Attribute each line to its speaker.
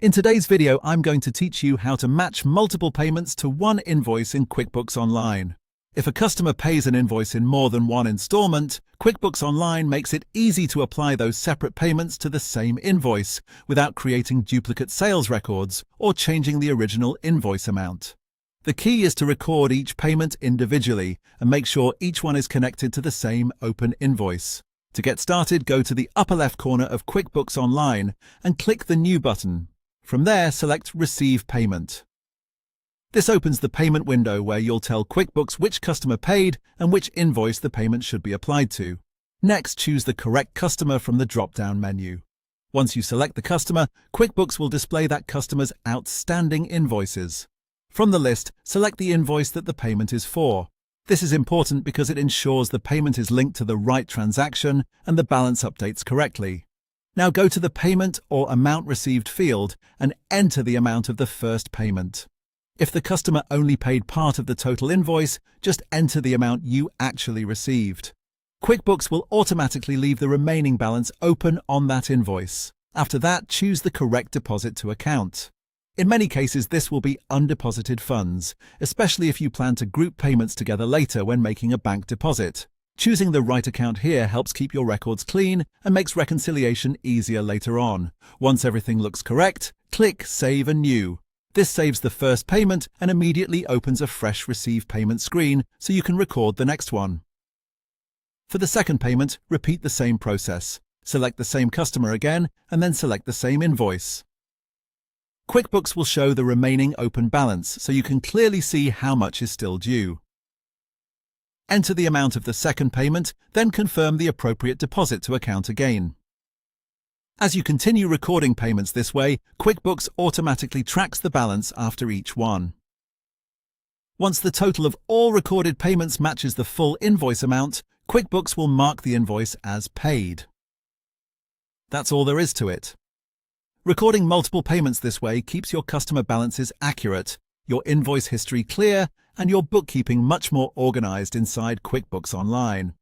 Speaker 1: In today's video, I'm going to teach you how to match multiple payments to one invoice in QuickBooks Online. If a customer pays an invoice in more than one installment, QuickBooks Online makes it easy to apply those separate payments to the same invoice without creating duplicate sales records or changing the original invoice amount. The key is to record each payment individually and make sure each one is connected to the same open invoice. To get started, go to the upper left corner of QuickBooks Online and click the New button. From there, select Receive Payment. This opens the payment window where you'll tell QuickBooks which customer paid and which invoice the payment should be applied to. Next, choose the correct customer from the drop-down menu. Once you select the customer, QuickBooks will display that customer's outstanding invoices. From the list, select the invoice that the payment is for. This is important because it ensures the payment is linked to the right transaction and the balance updates correctly. Now go to the Payment or Amount Received field and enter the amount of the first payment. If the customer only paid part of the total invoice, just enter the amount you actually received. QuickBooks will automatically leave the remaining balance open on that invoice. After that, choose the correct deposit to account. In many cases, this will be undeposited funds, especially if you plan to group payments together later when making a bank deposit. Choosing the right account here helps keep your records clean and makes reconciliation easier later on. Once everything looks correct, click Save Anew. This saves the first payment and immediately opens a fresh Receive Payment screen so you can record the next one. For the second payment, repeat the same process. Select the same customer again and then select the same invoice. QuickBooks will show the remaining open balance so you can clearly see how much is still due. Enter the amount of the second payment, then confirm the appropriate deposit to account again. As you continue recording payments this way, QuickBooks automatically tracks the balance after each one. Once the total of all recorded payments matches the full invoice amount, QuickBooks will mark the invoice as paid. That's all there is to it. Recording multiple payments this way keeps your customer balances accurate, your invoice history clear, and your bookkeeping much more organized inside QuickBooks Online.